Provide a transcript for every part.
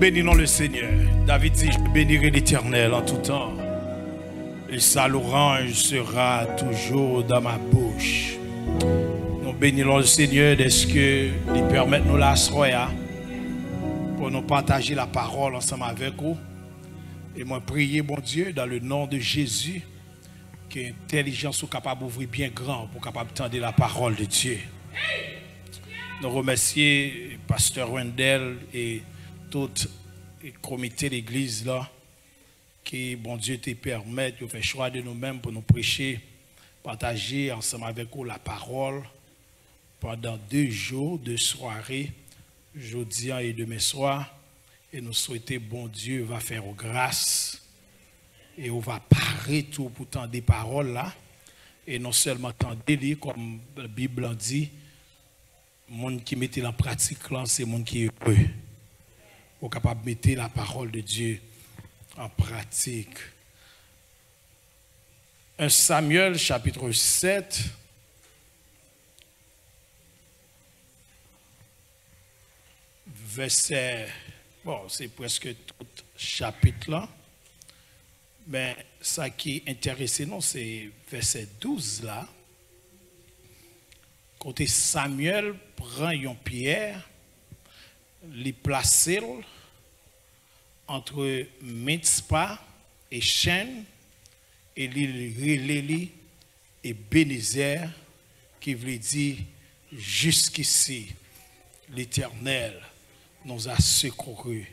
bénissons le Seigneur. David dit, je bénirai l'Éternel en tout temps. Et sa louange sera toujours dans ma bouche. Nous bénissons le Seigneur d'est-ce que il permet nous la soya pour nous partager la parole ensemble avec vous. Et moi prier bon Dieu dans le nom de Jésus que l'intelligence soit capable d'ouvrir bien grand pour capable d'entendre la parole de Dieu. Nous remercions pasteur Wendell et tout le comité de l'église là qui bon Dieu te permet de faire choix de nous-mêmes pour nous prêcher, partager ensemble avec vous la parole pendant 2 jours, 2 soirées, jeudi et demain soir. Et nous souhaitons bon Dieu va faire grâce et on va parer tout pour tant des paroles là et non seulement tant des comme la Bible en dit, monde qui mettait en pratique là c'est monde qui est heureux. On est capable de mettre la parole de Dieu en pratique. 1 Samuel chapitre 7 verset, bon c'est presque tout chapitre là, mais ça qui est intéressant non c'est verset 12 là, côté Samuel prend une pierre, les placer entre Mitzpah et Shen et l'île et Bénézer qui veut dire jusqu'ici l'Éternel nous a secourus.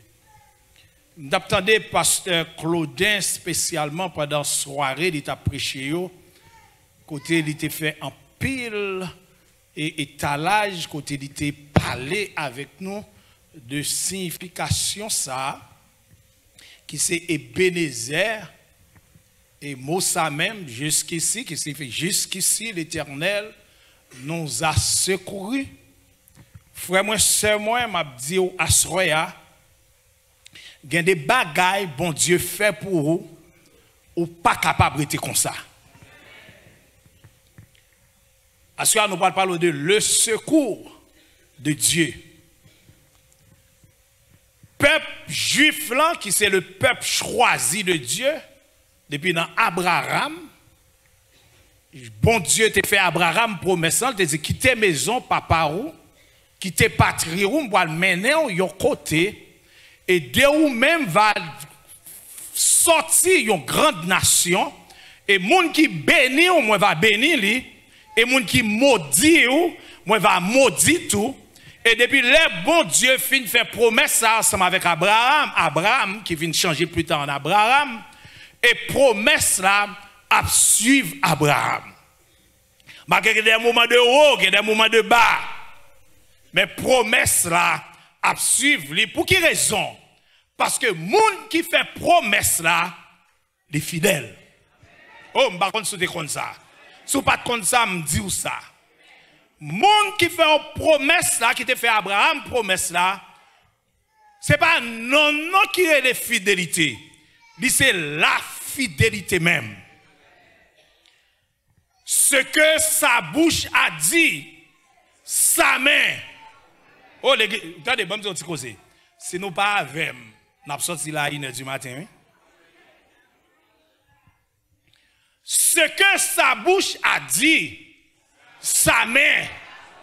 Nous attendons pasteur Claudin spécialement pendant la soirée, il t'a prêché, côté il t'a fait un pile et étalage, côté il t'a parlé avec nous de signification ça, qui c'est Ebenezer, et mot ça même, jusqu'ici, qui signifie jusqu'ici l'Éternel nous a secourus. Frère moi, sœur moi, m'a dit au Asroya, il y a des bagailles bon Dieu fait pour vous, ou pas capable d'être comme ça. Asroya nous parle de le secours de Dieu. Peuple juif là, qui c'est le peuple choisi de Dieu, depuis dans Abraham, bon Dieu t'a fait Abraham promesse, il t'a dit quitter maison, papa ou, quitter patrie ou, pour le mener au côté, et de ou même va sortir une grande nation, et moun qui bénit ou, moi va bénir lui, et moun qui maudit ou, moi va maudit tout. Et depuis le bon Dieu fin fait promesse ça ensemble avec Abraham qui vient changer plus tard en Abraham, et promesse là à suivre Abraham. Malgré qu'il y a des moments de haut, il y a des moments de bas, mais promesse là à suivre lui. Pour quelle raison? Parce que monde qui fait promesse là, les fidèles. Oh, je ne sais pas comme ça. Si vous ne pas comme ça, je dis ça. Monde qui fait une promesse là, qui te fait Abraham promesse là, c'est pas non qui est la fidélité, c'est la fidélité même. Ce que sa bouche a dit, sa main. Oh les gars, regardez, bon petit causer. Si nous pas avec, n'a sorti là à 1h du matin. Hein? Ce que sa bouche a dit, sa main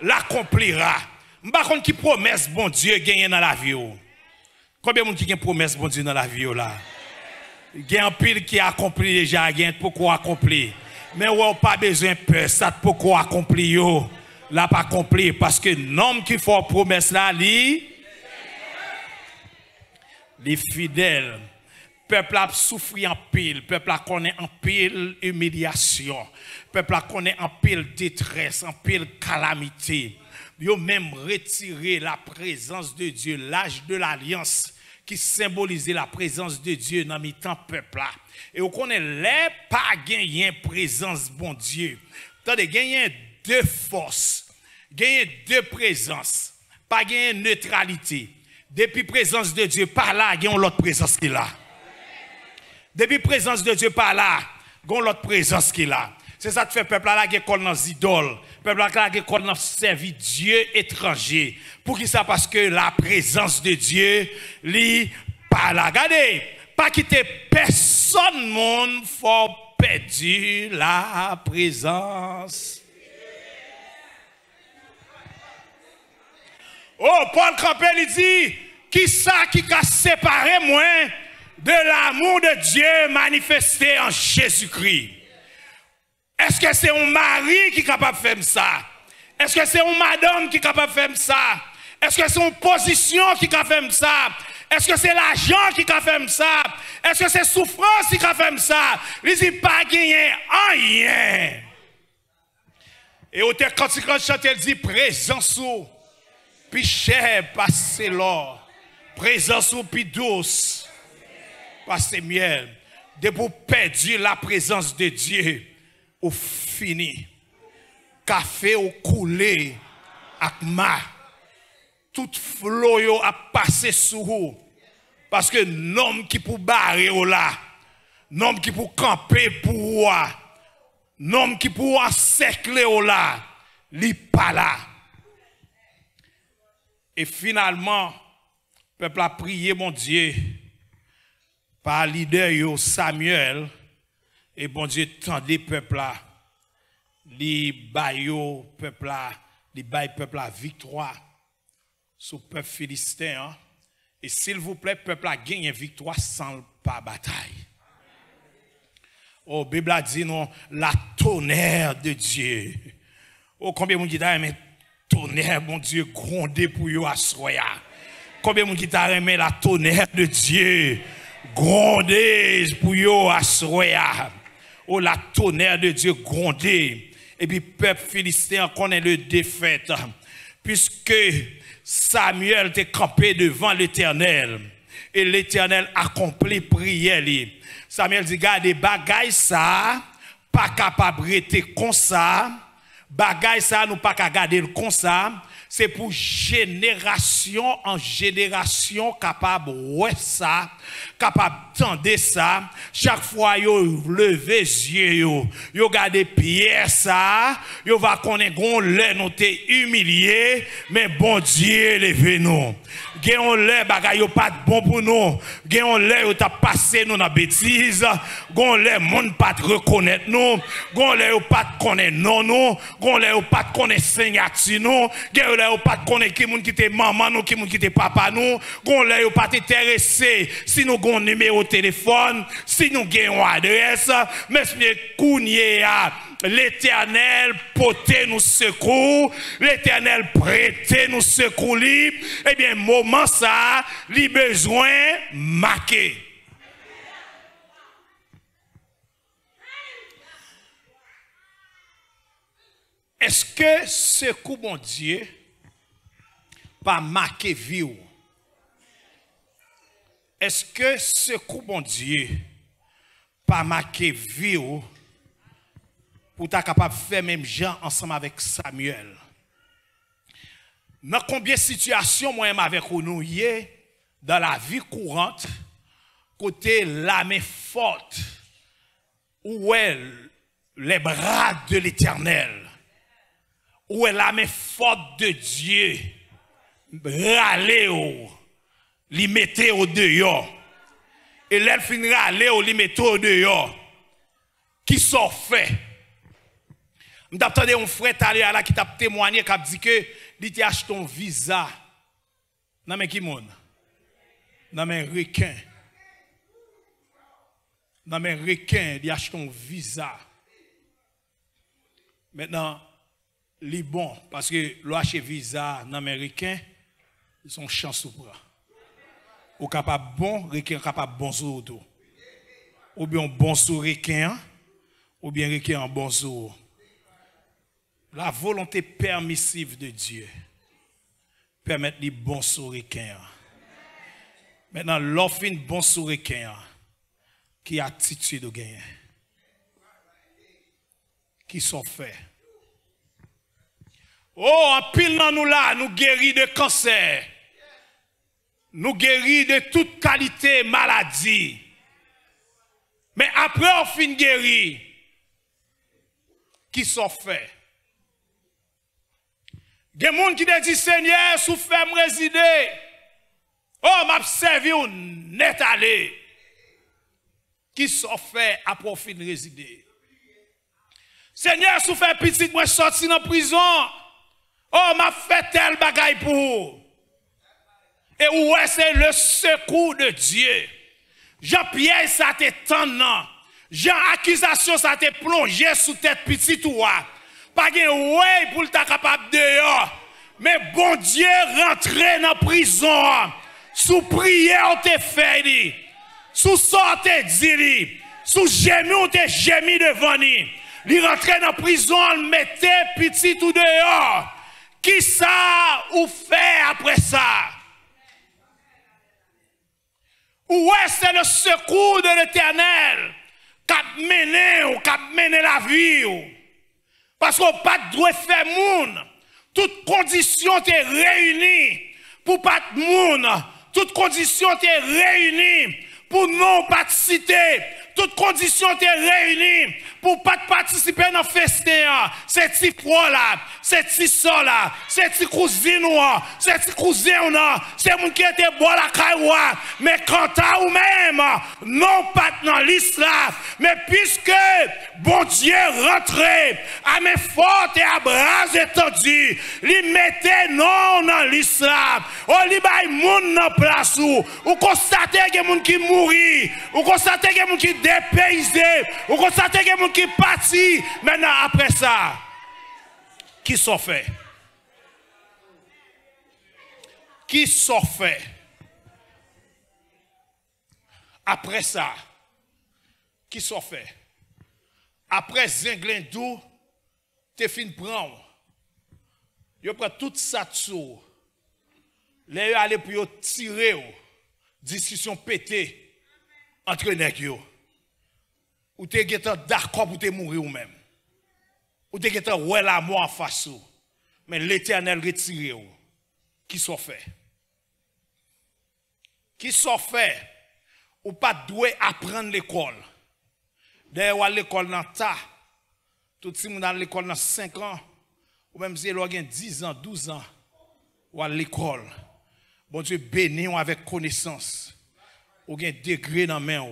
l'accomplira. Je ne sais pas qui promesse bon Dieu gagne dans la vie. Combien de gens qui ont promesse bon Dieu dans la vie là? Il y a un pile qui a accompli déjà, il y a pourquoi accompli. Mais on n'a pas besoin de peur, ça pourquoi accompli. Là pas accompli parce que l'homme qui fait promesse là, les fidèles. Peuple a souffert en pile, peuple a connaît en pile humiliation, peuple a connaît en pile détresse, en pile calamité. Ils ont même retiré la présence de Dieu, l'âge de l'alliance qui symbolisait la présence de Dieu dans le temps peuple là. Et on connaît les pas gagner présence bon Dieu. Attendez, gagner 2 forces, gagner 2 présences, pas gagner neutralité. Depuis présence de Dieu par là, gagner l'autre présence qu'il a. Depuis présence de Dieu par là, gon l'autre présence qu'il a. C'est ça qui fait peuple là qui est dans les idoles. Peuple là qui est dans servir Dieu étranger. Pour qui ça? Parce que la présence de Dieu, lui, pas là. Regardez, pas quitter personne, monde, faut perdre la présence. Oh, Paul Campbell, il dit, qui ça qui a séparé moi de l'amour de Dieu manifesté en Jésus-Christ? Est-ce que c'est un mari qui est capable de faire ça? Est-ce que c'est une madame qui est capable de faire ça? Est-ce que c'est une position qui est capable de faire ça? Est-ce que c'est l'argent qui est capable de faire ça? Est-ce que c'est souffrance qui est capable de faire ça? Il dit pas gagner rien. Et au texte quand il chante, il dit présence ou puis cher passer l'or, présence ou puis douce passer miel. De pour perdre la présence de Dieu, au fini. Café au coulé, avec ma. Tout flot a passé sous vous. Parce que l'homme qui pour barrer là, l'homme qui pour camper pour l'homme qui pour encercler là, il pas là. Et finalement, le peuple a prié mon Dieu par leader Samuel. Et bon Dieu tendait peuple là. Li baille peuple là, li baille peuple la victoire sur le peuple philistin. Hein? Et s'il vous plaît, peuple a gagné victoire sans pas bataille. Oh, la Bible a dit non, la tonnerre de Dieu. Oh, combien de gens qui t'a aimé tonnerre, mon Dieu, gronder pour yo assoya. Combien de gens qui t'a aimé la tonnerre de Dieu, gronder pour yo assoya. Oh, la tonnerre de Dieu gronder. Et puis, peuple philistin connaît le défaite. Puisque Samuel était campé devant l'Éternel. Et l'Éternel accomplit prière. Samuel dit, gardez, bagaille ça, pas capable d'être comme ça. Bagaille ça, nous pas capable garder comme ça. C'est pour génération en génération capable ouais ça, capable tendre ça. Chaque fois yo lever yeux yo garder pierre ça, yo va connaître gon lè nous t'es humilié, mais bon Dieu levé nous. Gen lè bagay yo pas bon pour nous. Gen lè yo t'a passé nous dans bêtise. Gon lè monde pas reconnaître nous. Gon lè yo pas connaître non nous. Gon lè yo pas connaître signature nous. Gen lè yo pas connaître qui moun qui te maman nous, qui moun qui te papa nous. Gon lè yo pas intéressé si nous gon numéro de téléphone, si nous gagnons adresse, mais kounye a l'Éternel porter nous secours, l'Éternel prêter nous secours libre, eh bien moment ça, li besoin marqué. Est-ce que secours mon Dieu pas marqué vie? Est-ce que secours mon Dieu pas marqué vie pour être capable de faire même gens ensemble avec Samuel? Dans combien de situations moi-même avec nous dans la vie courante, côté la main forte, où est les bras de l'Éternel, où est la main forte de Dieu, râler, li mette au dehors. Et l'elle finira aller au li mette au dehors. Qui s'en fait? M'attendais un frère talé là qui t'a témoigné qui a dit que il t'a acheté un visa. Non mais qui monde? Non mais requin. Non mais requin, il a acheté un visa. Maintenant, li bon parce que l'acheter visa non mais requin, ils sont chance ou pas. Ou capable bon, requin capable bon sur auto. Ou bien bon sur requin, ou bien requin en bon sur. La volonté permissive de Dieu permet de bon sur requin. Maintenant, l'offre bon sur requin, qui attitude de gagner. Qui sont faits. Oh, en pile dans nous là, nous guéris de cancer. Nous guéris de toute qualité maladie. Mais après on fin guéri, qui sont faits. Il y a des gens qui te disent, Seigneur, sous fait me résider. Oh, m'a servi ou net aller. Qui sont faits à profit de résider. Seigneur, sous fait petit, moi sorti dans la prison. Oh, m'a fait tel bagaille pour vous. Et ouais, c'est le secours de Dieu. Jean-Pierre, ça te tendant. Jean, accusation, ça te plongé sous tête petit toi. Pas de ouais pour ta capable de. Mais bon Dieu, rentré dans la prison. Sous prière, te fait. Sous sorte, dit. Sous gémi, on te gémi devant lui. Il rentré dans la prison, il mettait petit tout dehors. Qui ça ou fait après ça? Où est-ce c'est le secours de l'Éternel qui a mené la vie? Parce qu'on pas doit faire monde. Toutes conditions t'es réunies pour pas de monde. Toutes conditions t'es réunies pour non participer. Toutes conditions t'es réunies pour pas participer dans le festin. C'est petit frère là, c'est petit soeur là, c'est petit cousin là, c'est petit cousin là, c'est mon qui était bois la caille. Mais quant à ou même, non pas dans liste là, mais puisque bon Dieu rentré à main forte et à bras étendus, il mettait non dans liste là, on li bay moun dans place ou constatez que moun qui mourit, ou constatez que moun qui dépaysé, ou constatez que moun qui parti. Maintenant après ça, qui sont fait? Qui sont fait? Après ça, qui sont fait? Après Zinglindou, te fin prendre. Yo prend tout ça dessous. Les yo aller pour yo tirer. Discussion pété entre nèg yo. Ou te getan d'accord pour te mourir ou même. Ou te getan ouais la mort en face ou. Mais l'Éternel retire ou. Qui sont fait? Qui sont fait? Ou pas doué apprendre l'école. D'ailleurs, à l'école dans ta. Tout le monde à l'école dans 5 ans. Ou même si il a 10 ans, 12 ans. Ou à l'école. Bon Dieu béni avec connaissance. Ou un degré dans la main.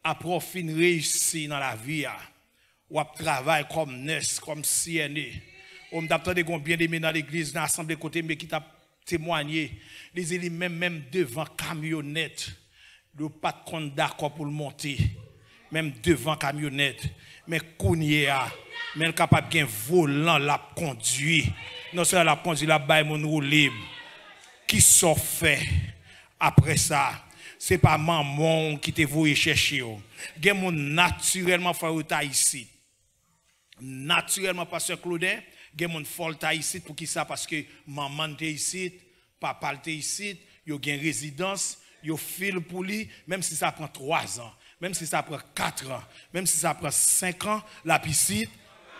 Après, fin réussi dans la vie. Ou à travailler comme nurse, comme CNE. Ou m'attendez combien de dans l'église, dans l'assemblée côté, mais qui t'a témoigné. Les élus même devant camionnette. Le pas de compte d'accord pour le monter. Même devant camionnette. Mais kounye a. Mais capable de volant la conduit. Non seulement la conduit la baille mon roue libre. Qui sont fait après ça? C'est pas maman qui te voulu chercher. Gen moun naturellement faire ici. Naturellement pasteur Claudin, gen moun fol ta ici pour qui ça parce que maman te ici, papa te ici, yo gen résidence, yo fil pour lui même si ça prend 3 ans, même si ça prend 4 ans, même si ça prend 5 ans, la piscine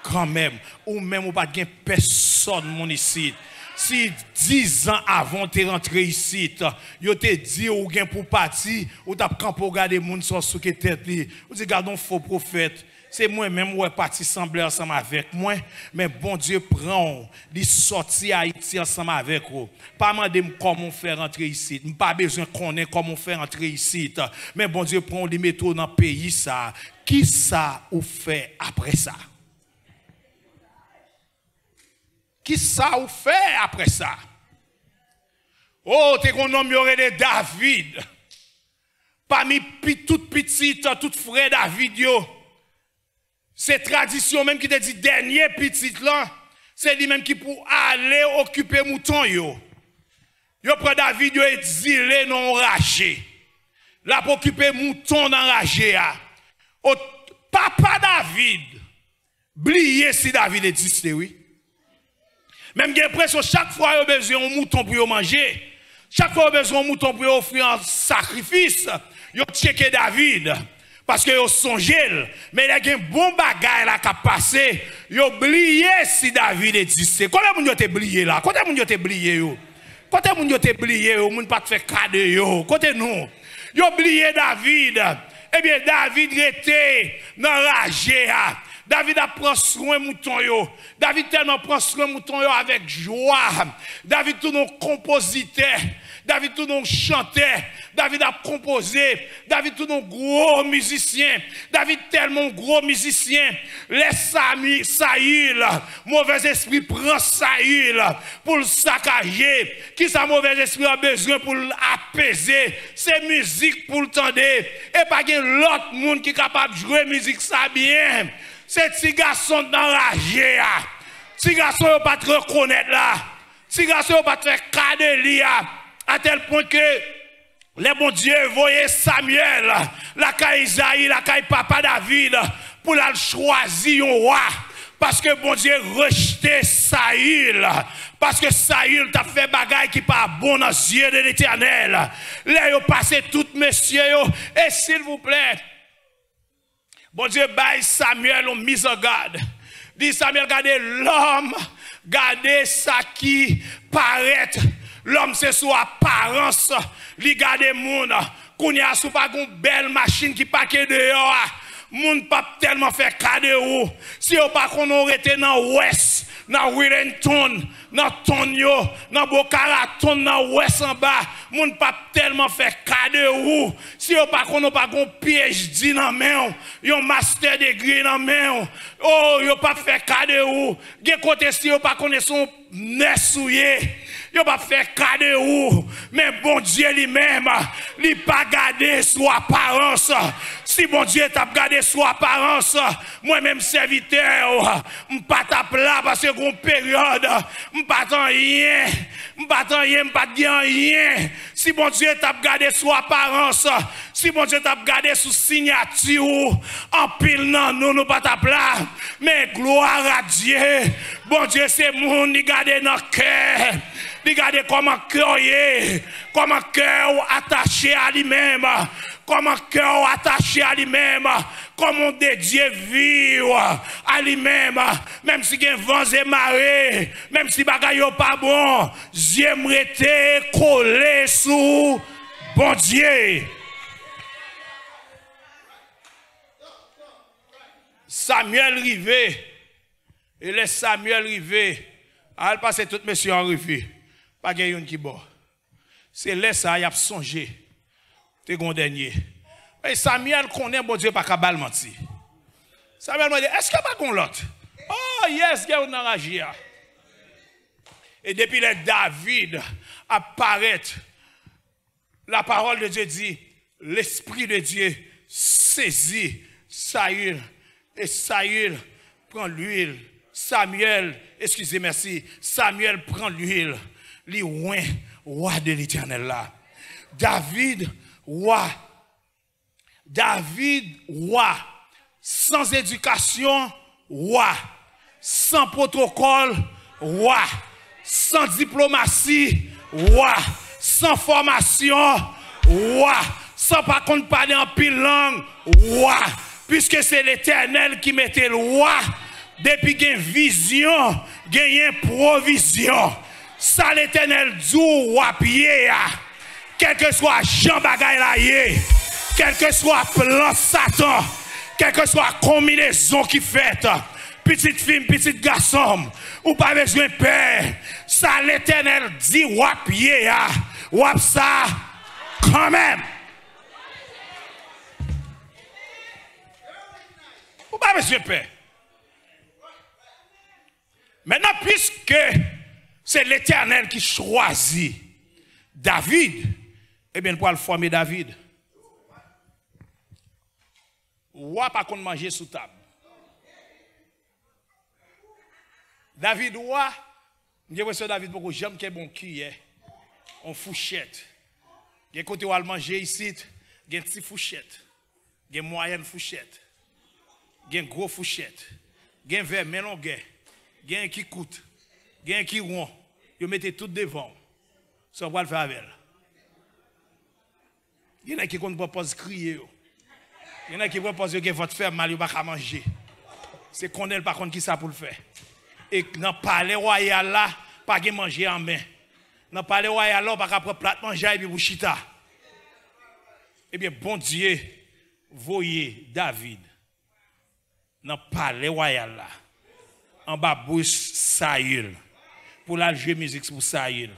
quand même ou même ou pas gen personne mon ici. Si 10 ans avant de rentrer ici, yo te dit ou gen pour partir, ou t'a campo regarder moun sur sous tête li. Ou dit gardons faux prophète. C'est moi même ou parti sembler ensemble avec moi, mais bon Dieu prend, il sorti Haïti ensemble avec vous. Pas demander comment faire rentrer ici, pas besoin connaître comment faire rentrer ici, mais bon Dieu prend les métaux dans le pays ça. Qui ça ou fait après ça? Qui ça ou fait après ça? Oh, t'es qu'on nomme de David. Parmi tout petit, tout frère David yo. C'est tradition même qui te dit dernier petit là, c'est lui même qui pour aller occuper mouton yo. Yo prend David yo exilé non raché. Là pour occuper mouton dans raché a. Oh, papa David. Blier si David existe oui. Même j'ai l'impression chaque fois il a besoin de mouton pour manger. Chaque fois il a besoin de mouton pour offrir un sacrifice. Il a checké David. Parce que il a songé. Mais il y a un bon bagage là qui a passé. Il a oublié si David existait. Quand est-ce que vous avez oublié là? Quand est-ce que vous avez oublié? Quand est-ce que vous avez oublié? Vous n'avez pas fait cadeau. Quand est-ce que nous? Il a oublié David. Eh bien, David était dans la rage. David a pris soin mouton yo. David tellement prend soin mouton yo avec joie. David tout non compositeur. David tout non chanteur. David a composé. David tout non gros musicien. David tellement gros musicien. Laisse Saül, mauvais esprit prend Saül pour le saccager. Qui sa mauvais esprit a besoin pour l'apaiser. C'est musique pour le tendre. Et pas l'autre monde qui est capable de jouer musique ça bien. C'est petit garçon d'enragé. Petit garçon ne pas te reconnaître là. Petit garçon ne pas te faire cadeau à tel point que les bons dieux voyaient Samuel, la caille Isaïe, la caille papa David, pour la choisir un roi. Parce que bon Dieu rejetait Saül. Parce que Saül t'a fait bagaille qui pas bon dans les yeux de l'Éternel. Là, ils ont passé tout messieurs. Et s'il vous plaît, bon Dieu baille Samuel en mise en garde. Dit Samuel, regardez l'homme, regardez ça qui paraît. L'homme c'est sous apparence. Li garde moun. Qu'on y a sous pas une belle machine qui passe dehors. Moun pas tellement fait cadeau. Si on pas qu'on aurait été dans ouest, dans Wellington, dans Tonyo, dans Boca Raton, dans ouest en bas, moun pas tellement fait cadeau. Si on pas qu'on pas qu'on PhD dans main, yon master degree dans main. Oh, yon pas fait cadeau. Gen côté si on pas connaît son nesouye. Yo pas fait cadeau, mais bon Dieu lui-même, il pas gardé son apparence. Si bon Dieu t'a gardé son apparence, moi-même serviteur, m'pas t'a là parce que une période, m'pas rien, m'pas rien. Si bon Dieu t'a gardé son apparence, si bon Dieu t'a gardé sous signature, en pile non, nous pas t'a là, mais gloire à Dieu. Bon Dieu c'est moun qui garde dans cœur. Regardez comment cœur est, comment cœur attaché à lui-même, comment cœur attaché à lui-même, comment Dieu vivre à lui-même, même si il y a vents et marées, même si bagaille pas bon, j'aimerais te coller sous bon Dieu. Samuel rivé, et les Samuel rivé, elle passe tout monsieur en revue. Pas de qui bon. C'est là ça, il a songé. T'es gon dernier. Et Samuel connaît bon Dieu pas qu'à menti. Samuel m'a dit, est-ce qu'il n'y a pas qu'on l'autre? Oh yes, il y a un enragé. Et depuis que David apparaît, la parole de Dieu dit, l'Esprit de Dieu saisit Saül. Et Saül prend l'huile. Samuel, excusez, merci. Samuel prend l'huile. Li roi de l'Éternel là. David, roi, sans éducation, roi, sans protocole, roi, sans diplomatie, roi, sans formation, roi, sans pas qu'on parler en pile langue, roi, puisque c'est l'Éternel qui mettait le roi, depuis qu'il y a une vision, il y a une provision. Ça l'Éternel dit roi pied, quel que soit Jean Bagay là, quel que soit plan Satan, quelle que soit combinaison qui fait, petite fille, petit garçon, ou pas besoin de père, ça l'Éternel dit roi pied, roi ça quand même. Ou pas besoin de père. Maintenant, puisque c'est l'Éternel qui choisit David, eh bien, pour le former David. Roi pas qu'on manger sous table. David roi, j'ai l'impression David pour que j'aime qu'il bon cuillère, en fourchette. Il côté où manger ici, il y a une petite fourchette, il y a une moyenne fourchette, il y a une grosse fourchette, il y a un verre mélangé, il y a un qui coûte. Il y a un qui rond, vous mettez tout devant. Ça va le faire avec elle. Il y en a qui proposent crier. Il y en a qui proposent que votre faire mal, vous ne pouvez pas manger. C'est qu'on est par contre qui ça pour le faire. Et dans le palais royal là, pas de manger en main. Dans le palais royal là, pas de prendre plat manger et puis vous chita. Eh bien, bon Dieu, voyez David dans le palais royal là, en bas bouche Saïl, pour la jouer musique pour Saïl.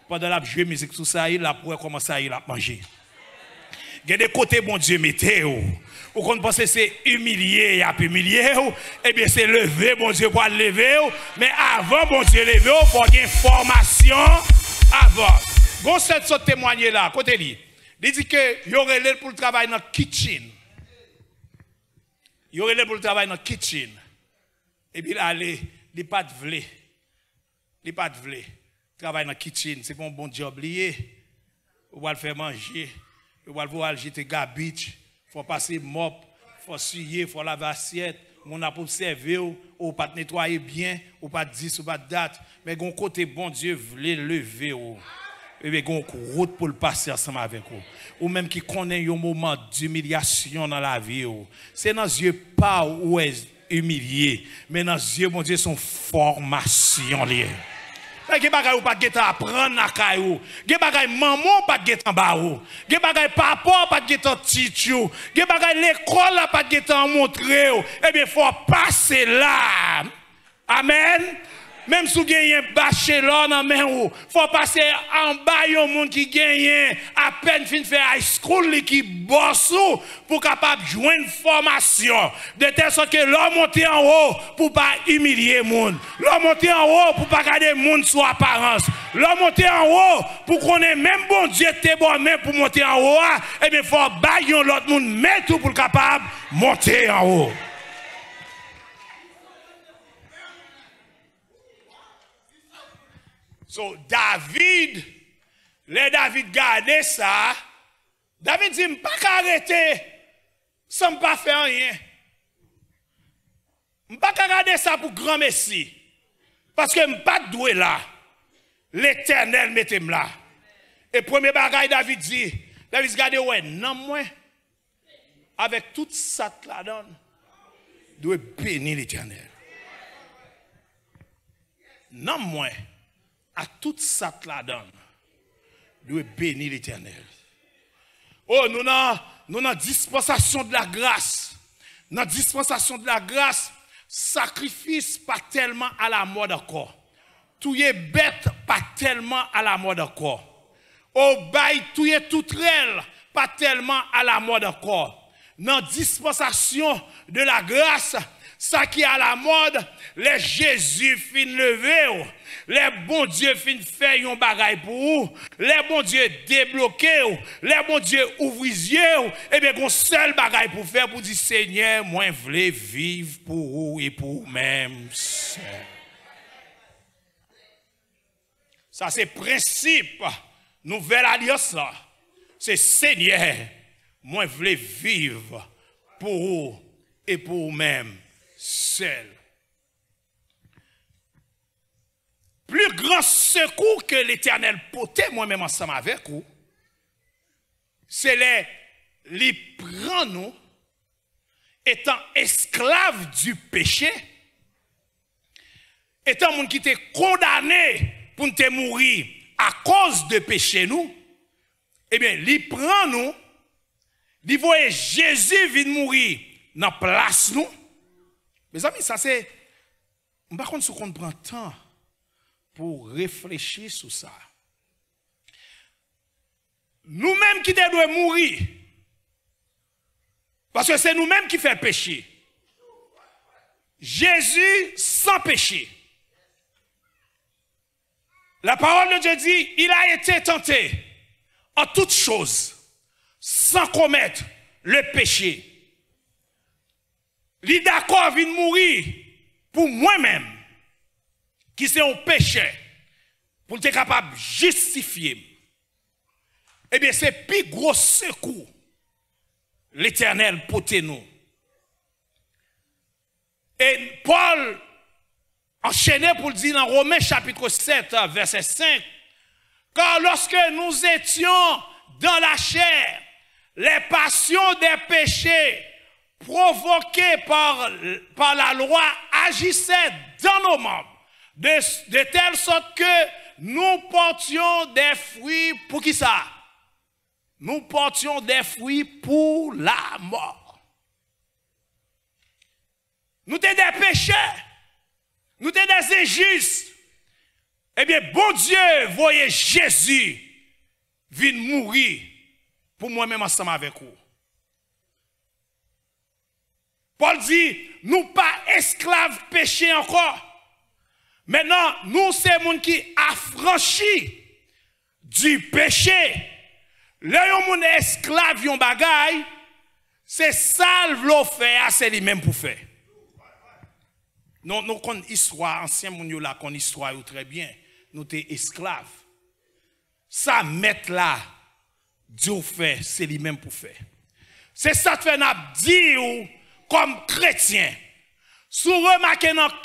Pendant la jouer musique pour Saïl, la pour comment Saïl a mangé. Il y a des côtés, bon Dieu, mettez-vous. Ou qu'on pense que c'est humilié, il a humilié, eh bien c'est levé, bon Dieu, pour lever. Mais avant, bon Dieu, lever, il faut une formation avant. Bon, cette témoigner là, côté lui. Il dit que il y aurait l'aide pour le travail dans la kitchen. Il y aurait l'aide pour le travail dans la kitchen. Et puis là, il n'est pas de vlé. Il n'est pas de vlé. Travail dans la kitchen, c'est un bon job lié. On va le faire manger. On va le voir jeter garbage. Il faut passer mop. Il faut suyer, il faut laver assiette. On a pour servir, ou pas nettoyer bien, ou pas 10, ou pas de date. Mais bon côté, bon Dieu, voulait lever. Et bien, on route pour le passer ensemble avec vous. Ou même qui connaît un moment d'humiliation dans la vie. C'est dans les yeux pas où est humilié, mais dans les yeux, mon Dieu, son formation liée. Il y a des choses pas de apprendre à caillou. Il y a des choses maman pas de barou. Il y a des choses papa pas de titou. Il y a des choses l'école pas de montrer. Eh bien, il faut passer là. Amen. Même si vous avez un bachelor dans main ou, faut passer en bas un monde qui gagne à peine fin de faire high school qui bosse pour capable joindre une formation de telle sorte que l'homme monte en haut pour pas humilier monde. L'homme monte en haut pour pas garder monde sous apparence. L'homme monte en haut pour qu'on ait même bon Dieu t'es bon même pour monter en haut, et bien faut bailler l'autre monde mais tout pour capable monter en haut. So, David, les David gardait ça. David dit, je ne peux pas arrêter sans ne pas faire rien. Je ne peux pas garder ça pour grand Messie. Parce que je ne peux pas doué là. L'Éternel mettez là. Et premier bagage, David dit, regardez, ouais, non, moi, avec toute ça là donne, doit bénir l'Éternel. Non, moi. À toute ça la donne, doit bénir l'Éternel. Oh, nous avons dispensation de la grâce. Dans la dispensation de la grâce, sacrifice pas tellement à la mode encore. Tout est bête pas tellement à la mode encore. Oh, bail, tout est tout réel pas tellement à la mode encore. Dans la dispensation de la grâce, ça qui est à la mode, les Jésus fin lever, les bons dieux fin faire un bagaille pour vous, les bons dieux débloquer, les bons dieux ouvrir, et bien, un seul bagaille pour faire, pour dire Seigneur, moi, je voulais vivre pour vous et pour vous-même. Ça, c'est principe, nouvelle alliance là. C'est Seigneur, moi, je voulais vivre pour vous et pour vous-même. Seul. Plus grand secours que l'Éternel portait moi-même ensemble avec vous, c'est les prendre nous étant esclaves du péché, étant monde qui était condamné pour nous mourir à cause de péché nous, eh bien, il prend nous, il voit Jésus venir mourir dans place nous. Mes amis, ça c'est... Par contre, ce qu'on prend temps pour réfléchir sur ça. Nous-mêmes qui devons mourir. Parce que c'est nous-mêmes qui faisons péché. Jésus sans péché. La parole de Dieu dit, il a été tenté en toutes choses, sans commettre le péché. Il est d'accord à venir mourir pour moi-même, qui c'est un péché, pour être capable de justifier. Eh bien, c'est plus gros secours, l'Éternel pour nous. Et Paul enchaînait pour le dire dans Romains chapitre 7, verset 5, car lorsque nous étions dans la chair, les passions des péchés provoqués par la loi agissaient dans nos membres, de telle sorte que nous portions des fruits pour qui ça? Nous portions des fruits pour la mort. nous sommes des pécheurs, nous sommes des injustes. Eh bien, bon Dieu, voyez Jésus venir mourir pour moi-même ensemble avec vous. Paul dit, nous pas esclaves péchés encore. Maintenant, nous, c'est les gens qui affranchis du péché. Là, yon esclave yon bagay, c'est salve l'on fait, c'est lui-même pour faire. Nous connaissons l'histoire, ancien moun yo la connaissons l'histoire très bien. Nous sommes esclaves. Ça mettre là, Dieu fait, c'est lui-même pour faire. C'est ça que nous dit comme chrétien. Si vous remarquez dans le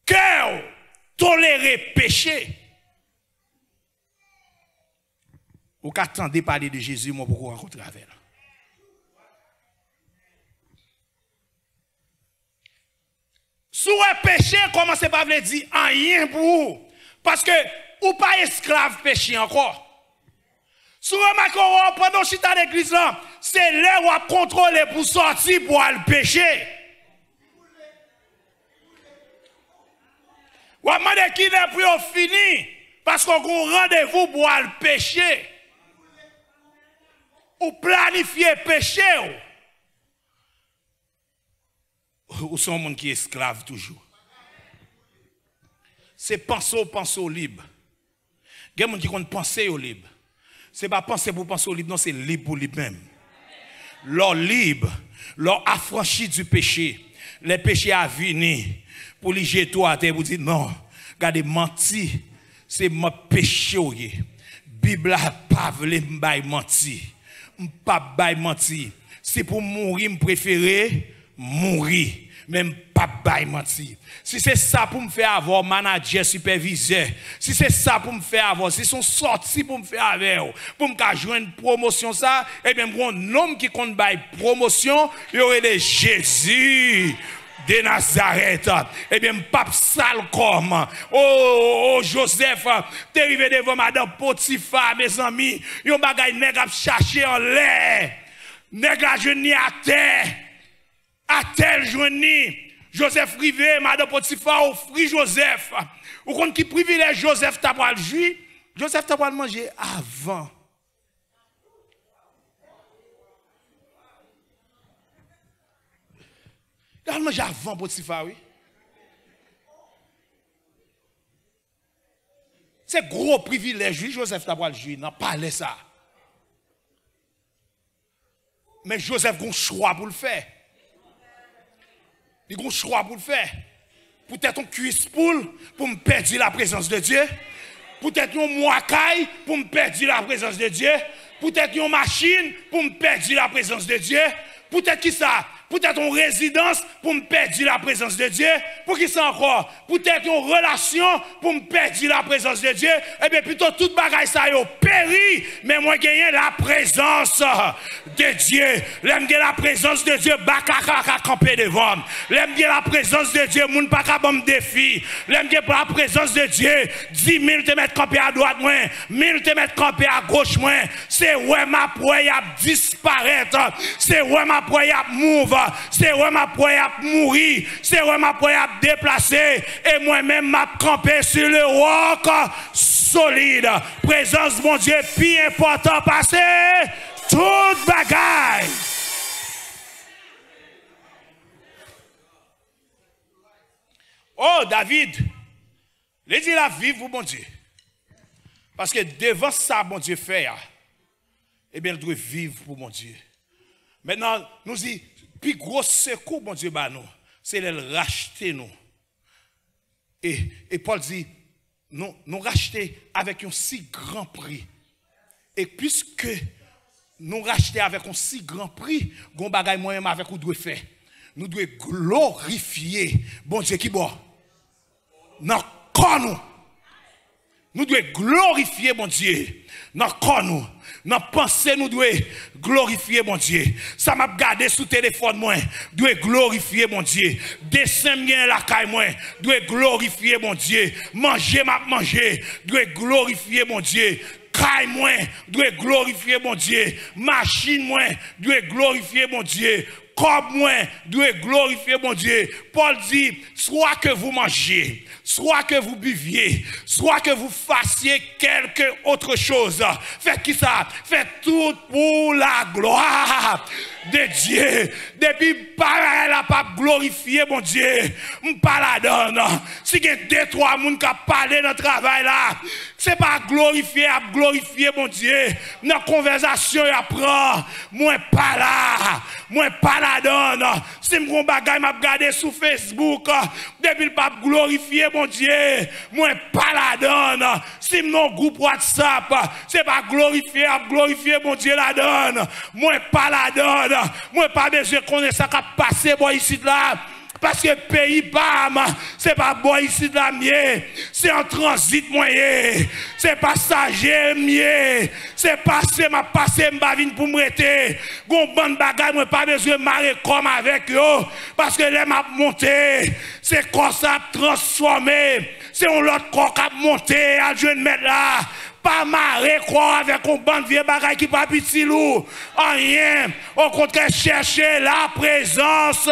cœur, tolérer péché. Ou qu'attendez parler de Jésus, moi, pour vous rencontrer avec elle. Si vous péché, commencez par vous dire rien pour vous. Parce que ou pas esclave péché encore. Si vous remarquez, pendant chita l'église là, c'est là où vous contrôler pour sortir pour aller pécher. Vous demandez qui est pour fini parce qu'on a un rendez-vous pour aller pécher. Ou planifier péché. Ou sont un monde qui est esclave toujours. C'est penser libre. Il y a des gens qui ont pensé au libre. Ce n'est pas penser pour penser au libre, non, c'est libre pour lui-même. Leur libre, leur affranchi du péché. Les péchés à venir pour les jeter à terre pour dire non, regardez, menti, c'est mon péché. Bible n'a pas voulu me mentir. Pas bail mentir. C'est pour mourir, me préférer mourir. Même pas bail mentir. Si c'est ça pour me faire avoir manager, superviseur, si c'est ça pour me faire avoir, si sont sortis pour me faire avoir, pour me jouer une promotion ça, et bien un homme qui compte bail promotion, il y aurait des Jésus de Nazareth. Eh bien, pape sale comme. Oh, Joseph, t'es arrivé devant madame Potiphar, mes amis. Yon bagay nèg ap chercher en l'air. Nèg a jouni à terre. À terre jouni. Joseph rivé, madame Potiphar offrit Joseph. Ou kon qui privilège Joseph t'a pas le jus. Joseph t'a pas manger avant. Il a mangé avant Potiphar, oui. C'est gros privilège, oui, Joseph t'a pas le jus, n'a pas parlé ça. Mais Joseph a un choix pour le faire. Il a un choix pour le faire. Peut-être un cuisse poule pour me perdre la présence de Dieu. Peut-être un moikaï pour me perdre la présence de Dieu. Peut-être une machine pour me perdre la présence de Dieu. Peut-être qui ça? Peut-être une résidence pour me perdre la présence de Dieu. Pour qui ça encore? Peut-être une relation pour me perdre la présence de Dieu. Eh bien, plutôt toute bagaille ça yo péri. Mais moi, gagner la présence de Dieu. L'aime bien la présence de Dieu. Bakaka camper devant. L'aime bien la présence de Dieu. Moun pas bon défi. L'aime bien la présence de Dieu. 10 000 te mettre camper à droite, moins. 1000 te mettre camper à gauche, moins. C'est ouais ma poigne a disparaître. C'est ouais ma poigne a move. C'est où ma poigne à mourir, c'est où ma poigne à déplacer, et moi-même m'a campé sur le roc solide. Présence, mon Dieu, plus important, passer toute bagaille. Oh, David, les dit la vie, vous, mon Dieu. Parce que devant ça, mon Dieu, fait, eh bien, il doit vivre pour mon Dieu. Maintenant, nous dit, puis gros secours, mon Dieu, bah nous, c'est de racheter nous. Et Paul dit, nous racheter avec un si grand prix. Et puisque nous racheter avec un si grand prix, gon bagay moi-même avec nous doit faire. Nous devons glorifier, bon Dieu qui bon. Dans corps nous. Nous devons glorifier, mon Dieu. Dans corps nous. Dans pensée nous devons glorifier mon Dieu. Ça m'a gardé sous téléphone moi, doit glorifier mon Dieu. Dessin bien la caille moi, doit glorifier mon Dieu. Manger m'a manger, doit glorifier mon Dieu. Caille moi, doit glorifier mon Dieu. Machine moi, doit glorifier mon Dieu. comme moi, doit glorifier mon Dieu. Paul dit, soit que vous mangiez, soit que vous buviez, soit que vous fassiez quelque autre chose. Faites qui ça? Faites tout pour la gloire de Dieu. Depuis pas la pas glorifier mon Dieu, pas la donne. Si il y a 2-3 personnes qui parlent dans le travail là, c'est pas glorifier mon Dieu. Dans la conversation, il apprend. Moi pas là. Moi pas la donne. Si mon bagage m'a regardé sur Facebook, depuis pas glorifier mon Dieu, moi pas la donne. Si mon groupe WhatsApp, c'est pas glorifier mon Dieu la donne. Moi pas la donne. Moi pas besoin de connaître ça qui a passé ici là. Parce que pays BAM, c'est pas bon ici de la mienne, c'est en transit moyen, c'est passager mieux, c'est passé, m'a passé, m'a vine pour me rester. Gon bon bagage, moi pas besoin de marrer comme avec eux, parce que les m'a monté, c'est comme ça transformé, c'est un autre corps qui a monté, à je ne mettre là. Pas marrer quoi avec un bon vieux bagage qui pas petit lourd, rien, au contraire chercher la présence.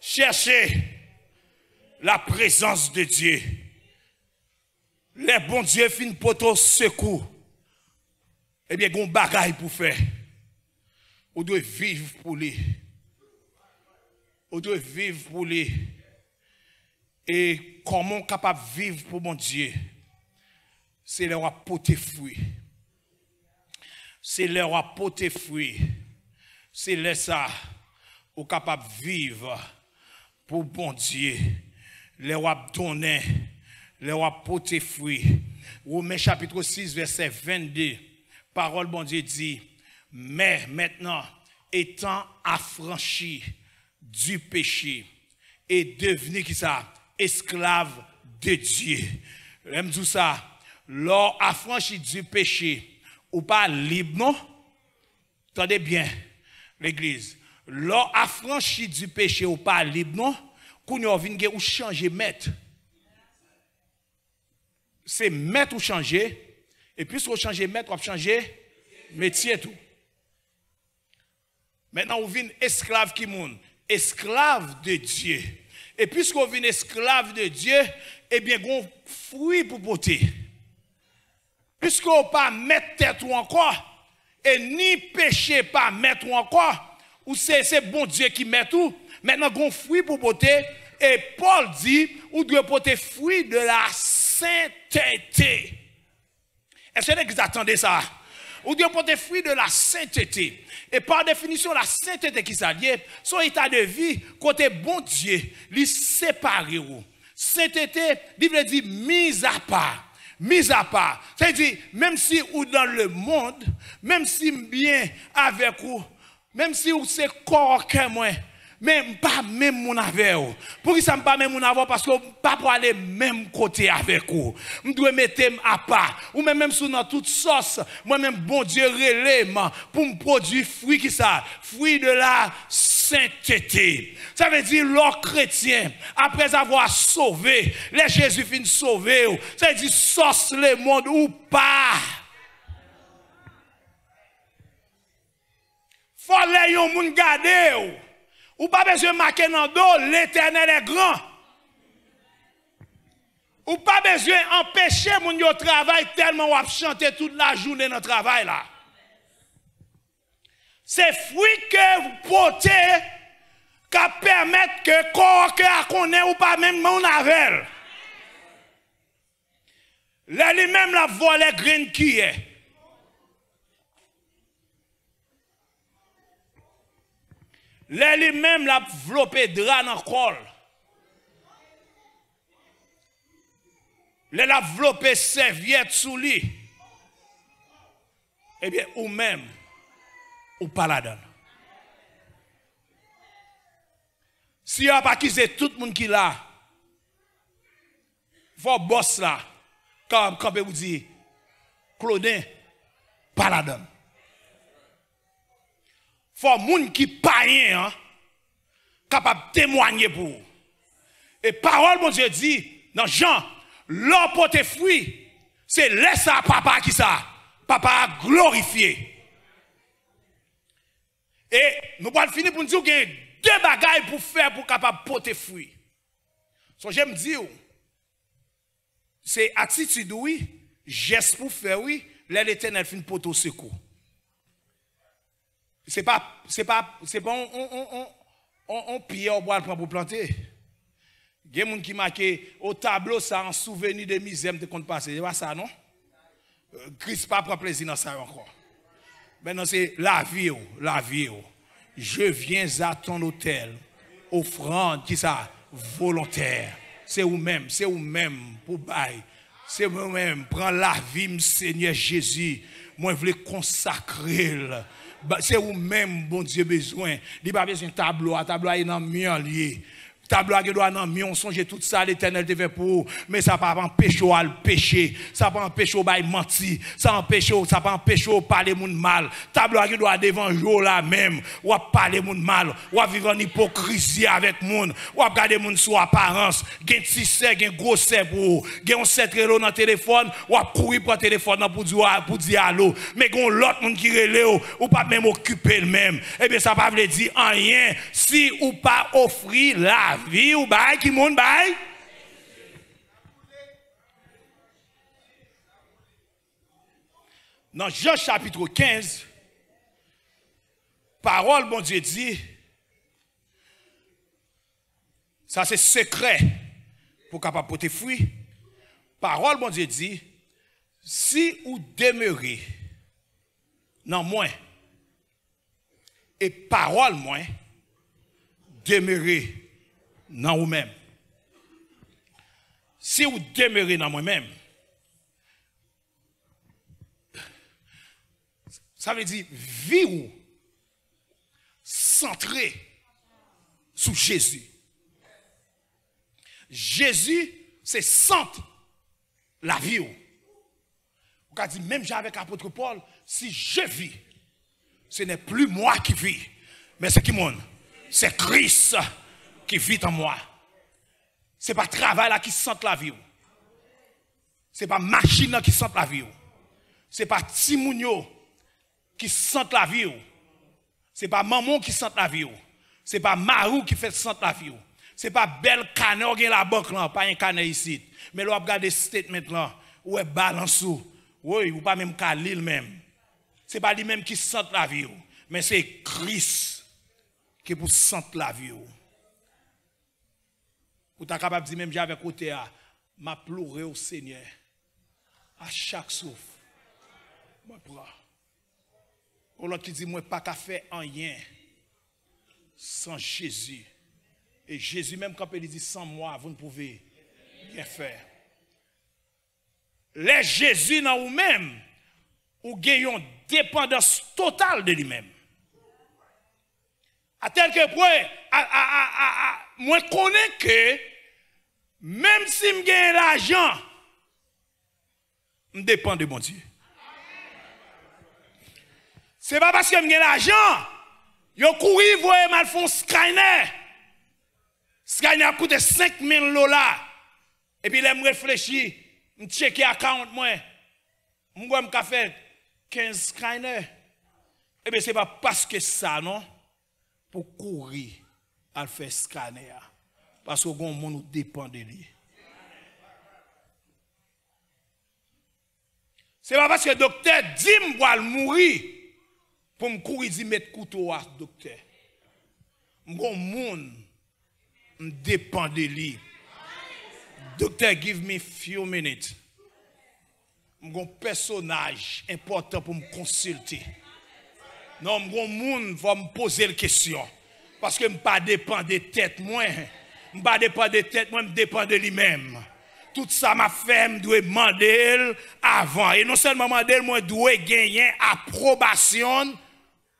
Cherchez la présence de Dieu. Les bons dieux fin poto secours. Eh bien, gon bagaille pour faire. On doit vivre pour lui. On doit vivre pour lui. Et comment capable de vivre pour mon Dieu? C'est leur apporter fruit. C'est leur apporter fruit. C'est là ça. Ou capable de vivre pour bon Dieu, les wap donner, les wap porter fruit. Romains chapitre 6, verset 22, parole bon Dieu dit, mais maintenant, étant affranchi du péché et devenu qui ça, esclave de Dieu. J'aime tout ça. Lors affranchi du péché, ou pas libre, non? Attendez bien, l'église. Lors affranchi du péché ou pas libre, non? Qu'on y vient ou changer maître. C'est maître ou changer. Et puis, si vous changez maître, vous changer métier tout. Maintenant, vous venez esclave qui monde? Esclave de Dieu. Et puisque vous venez esclave de Dieu, eh bien, vous fruit pour porter. Puisque vous pas mettre tête ou encore, et ni péché pas mettre ou encore, ou c'est bon Dieu qui met tout. Maintenant, on fruit pour porter. Et Paul dit, ou doit porter fruit de la sainteté. Est-ce que vous attendez ça? Ou doit porter fruit de la sainteté. Et par définition, la sainteté qui s'allie, son état de vie, côté bon Dieu, lui séparé. Sainteté, il veut dire mise à part. Mise à part. C'est-à-dire, même si ou dans le monde, même si bien avec vous, même si vous c'est corps que moi, mais pas même mon avec vous. Pour qui ça me pas même mon avec parce que pas pour aller même côté avec vous. Je dois mettre à part ou même sous dans toute sauce. Moi même bon Dieu relève pour me produire fruit qui ça, fruit de la sainteté. Ça veut dire l'or chrétien après avoir sauvé, les Jésus fin sauvé, ça veut dire sauce le monde ou pas. Faut les yon moun gade ou pas besoin marquer dans dos l'Éternel est grand. Ou pas besoin empêcher moun yo travail tellement ou chanter toute la journée dans le travail là. C'est fruit que vous portez qui permettent que corps que connaît ou pas même mon avec. Là lui-même la volet graine qui est. Là lui-même la vlopé drap dans col. Là la vlopé serviette sous lui. Eh bien ou même ou pas la donne. Si y a pas qui c'est tout le monde qui là. Faut boss là. Quand vous dit Claudin pas la donne. Faut moun qui païen hein, capable de témoigner pour. Et parole mon Dieu dit dans Jean, l'or porte fruit, c'est laisse à papa qui ça papa glorifié. Et nous allons finir pour nous dire qu'il y a deux bagailles pour faire pour capable porter fruit. So j'aime dire, c'est attitude oui, geste pour faire oui, l'Éternel finit pour au secours. C'est pas on pierre au bois pour planter. Il y a des gens qui marquent au tableau ça en souvenir de misère de compte passé. C'est pas ça non? Christ pas prend plaisir dans ça encore. Maintenant c'est la vie. Je viens à ton hôtel, offrande qui ça volontaire. C'est vous-même pour bail. C'est vous-même prends la vie, Seigneur Jésus. Moi je veux consacrer. C'est vous-même, bon Dieu, besoin. Il n'y a pas besoin de tableau est dans le lié. Tableau qui doit dans on songe tout ça l'Éternel te fait pour mais ça pas empêcher à le pécher, ça pas empêcher au bail mentir, ça pas empêcher au parler monde mal. Tableau qui doit devant jour là même, ou parler monde mal, ou vivre en hypocrisie avec monde, ou regarder monde sur apparence, gen ti c'est gen gros c'est pour, gen on set relo dans téléphone, ou courir pour téléphone pour dire allô, mais gon l'autre monde qui relé ou pas même occuper le même. Eh bien ça pas veut dire rien si ou pas offrir la vie ou bail qui monde bail. Dans Jean chapitre 15, parole bon Dieu dit, ça c'est secret pour capable porter fruit. Parole bon Dieu dit, si ou demeurez dans moi et parole moi demeurez dans vous-même. Si vous demeurez dans moi-même, ça veut dire vivre centré sur Jésus. Jésus, c'est centre la vie. Vous avez dit, même avec l'apôtre Paul, si je vis, ce n'est plus moi qui vis, mais c'est qui monde? C'est Christ qui vit en moi. Ce n'est pas le travail là qui sent la vie. Ce n'est pas la machine qui sent la vie. Ce n'est pas Timounio qui sent la vie. Ce n'est pas maman qui sent la vie. Ce n'est pas Marou qui fait sentir la vie. Ce n'est pas belle canne qui est la banque là, pas un canne ici. Mais là, regardez ce statement là, où est balance oui, ou pas même Khalil même. Ce n'est pas lui-même qui sent la vie, mais c'est Christ qui pour sentir la vie. Ou tu es capable de dire, même j'avais côté à, m'a pleuré au Seigneur. À chaque souffle. Moi, ou l'autre qui dit, moi, pas qu'à faire rien sans Jésus. Et Jésus, même quand il dit, sans moi, vous ne pouvez rien faire. Les Jésus dans vous-même, ou gagnez une dépendance totale de lui-même. À tel que point, moi je connais que même si je gagne l'argent, je dépend de mon Dieu. Ce n'est pas parce que je gagne l'argent, je cours voir mal font scanner. Scanner coûte $5,000. Et puis là, je réfléchis, je check l'account, moi, je fais 15 scanners. Et bien, ce n'est pas parce que ça, non? Pour courir à faire scanner. Parce que le monde dépend de lui. Ce n'est pas parce que le docteur dit que je vais mourir pour me courir et mettre couteau à ce docteur. Le monde dépend de lui. Docteur, give me few minutes. Un personnage important pour me consulter. Non, mon monde va me poser la question. Parce que je ne dépend pas de tête, moi. Je ne dépend pas de tête, moi, je dépend de lui-même. Tout ça, ma femme doit demander avant. Et non seulement demander, moi, je dois gagner approbation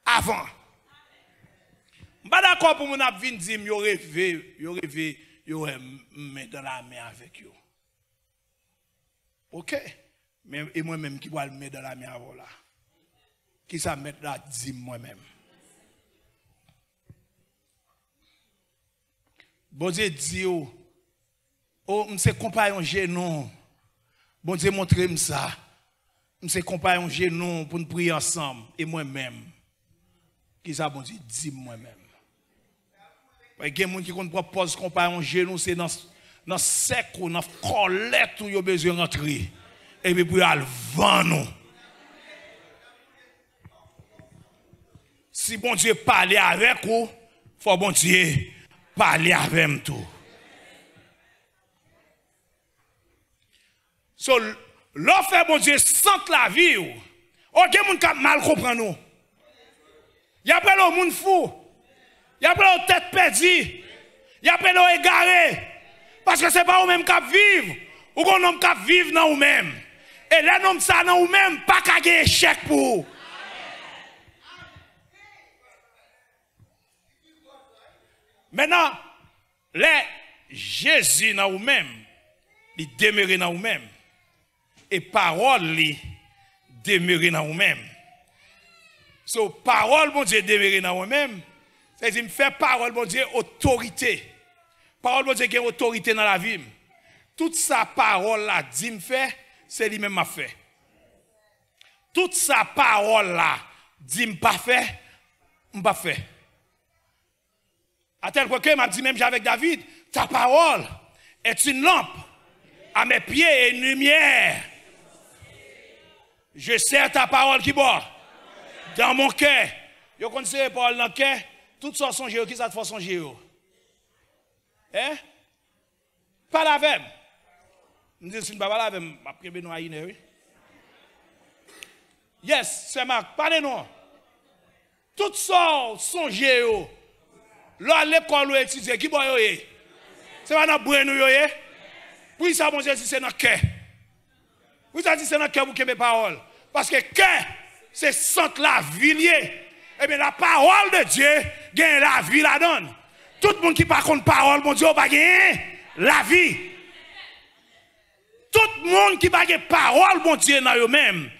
avant. Je ne suis pas d'accord pour mon avis dire, je rêve, je mettre dans la main avec eux. Ok? Et moi-même qui vais le mettre dans la main avant là. Qui ça met la dîme moi-même. Bon Dieu dit, oh, c'est compagnon genou. Bon Dieu montre-moi ça. nous compagnon genou pour nous prier ensemble et moi-même. Qui ça bon Dieu dit moi-même. Il y a des gens qui proposent compagnon genou c'est dans sec ou dans colette où il a besoin de rentrer et puis pour aller vendre. Si bon Dieu parle avec vous, faut bon Dieu parler avec vous tout. So, l'offre bon Dieu sente la vie. Ok, moun kap mal comprend nous. Y a pas le monde fou. Y a pas le tête perdue. Y a pas le égaré. Parce que c'est pas vous même qui vivent. Ou qu'on homme qui vivent dans vous-même. Et là, non, ça dans vous-même, pas qu'à gagner échec pour vous. Maintenant, les Jésus dans vous-même, il demeure dans vous-même. Et parole li demeure dans vous-même. So parole bon Dieu demeure dans vous-même. C'est-à-dire me fait parole bon Dieu autorité. Parole bon Dieu qui a autorité dans la vie. Toute sa parole là dit me fait, c'est lui même m'a fait. Toute sa parole là dit me pas fait, m'pas fait. À tel point que m'a dit même avec David, ta parole est une lampe à mes pieds et une lumière. Je sers ta parole qui boit dans mon cœur. Vous connaissez parole dans le cœur, tout ça son géo, qui ça te fait son géo? Hein? Pas la même. Je dis, si je ne parle pas la même, je vais vous dire, oui. Yes, c'est Marc, parlez-nous. Tout ça son géo. Là, l'école où étudier, qui boit yoye? C'est pas dans le brain yoye? Puis ça, mon Dieu, c'est dans le cœur. Vous avez dit c'est dans le cœur pour que mes paroles. Parce que cœur, c'est centre la vie liée. Eh bien, la parole de Dieu gagne la vie la donne. Tout le monde qui parle contre parole, mon Dieu, va gagner la vie. Tout le monde qui parle parole, mon Dieu, dans eux-mêmes.